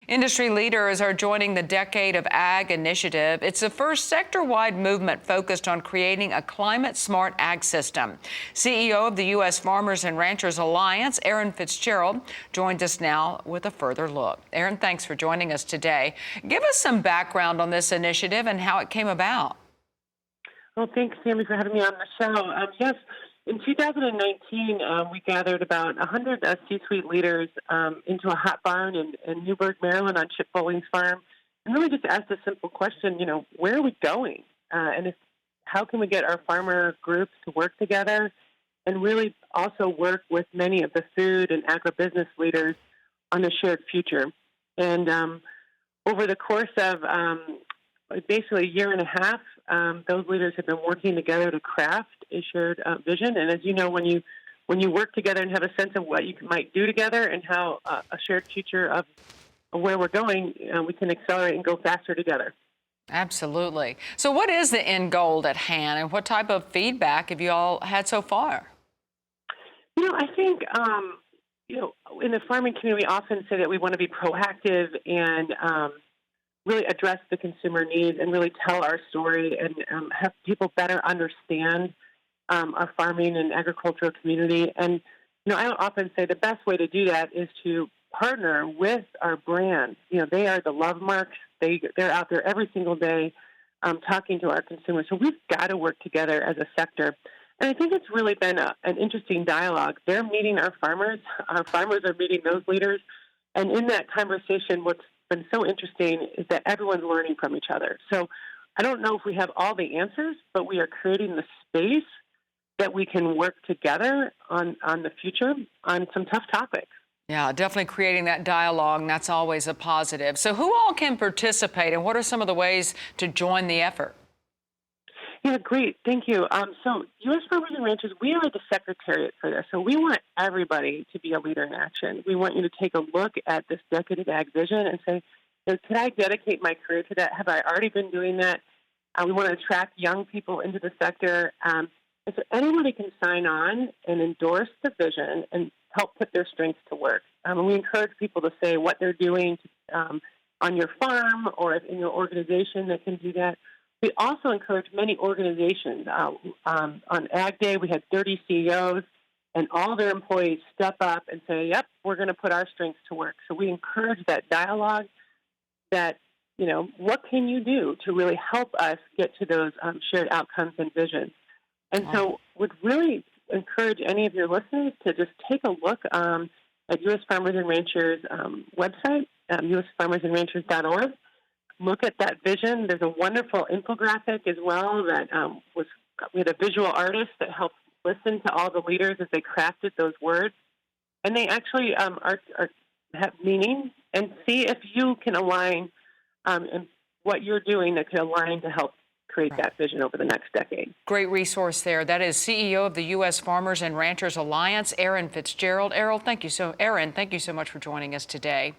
Industry leaders are joining the Decade of Ag initiative. It's the first sector-wide movement focused on creating a climate-smart ag system. CEO of the U.S. Farmers and Ranchers Alliance, Erin Fitzgerald, joins us now with a further look. Erin, thanks for joining us today. Give us some background on this initiative and how it came about. Well, thanks, Sammy, for having me on the show. Yes, in 2019, we gathered about 100 C-suite leaders into a hot barn in Newburgh, Maryland, on Chip Bowling's farm, and really just asked a simple question, where are we going? How can we get our farmer groups to work together and really also work with many of the food and agribusiness leaders on a shared future? And over the course of basically a year and a half, those leaders have been working together to craft a shared vision. And as you know, when you work together and have a sense of what you might do together and how a shared future of where we're going, we can accelerate and go faster together. Absolutely. So what is the end goal at hand, and what type of feedback have you all had so far? I think, in the farming community, we often say that we want to be proactive and really address the consumer needs and really tell our story and have people better understand our farming and agricultural community. And, I often say the best way to do that is to partner with our brands. They are the love marks. They're out there every single day talking to our consumers. So we've got to work together as a sector. And I think it's really been an interesting dialogue. They're meeting our farmers are meeting those leaders. And in that conversation, what's been so interesting is that everyone's learning from each other. So I don't know if we have all the answers, but we are creating the space that we can work together on the future on some tough topics. Yeah, definitely creating that dialogue, and that's always a positive. So who all can participate, and what are some of the ways to join the effort? Yeah, great. Thank you. So U.S. Farmers and Ranchers, we are the secretariat for this. So we want everybody to be a leader in action. We want you to take a look at this Decade of Ag vision and say, could I dedicate my career to that? Have I already been doing that? We want to attract young people into the sector. And so anybody can sign on and endorse the vision and help put their strengths to work. And we encourage people to say what they're doing on your farm or in your organization that can do that. We also encourage many organizations. On Ag Day, we had 30 CEOs, and all their employees step up and say, yep, we're going to put our strengths to work. So we encourage that dialogue that, what can you do to really help us get to those shared outcomes and visions? And so would really encourage any of your listeners to just take a look at U.S. Farmers and Ranchers website, usfarmersandranchers.org. Look at that vision. There's a wonderful infographic as well that we had a visual artist that helped listen to all the leaders as they crafted those words. And they actually have meaning, and see if you can align in what you're doing that can align to help create that vision over the next decade. Great resource there. That is CEO of the U.S. Farmers and Ranchers Alliance, Erin Fitzgerald. Erin, thank you so much for joining us today.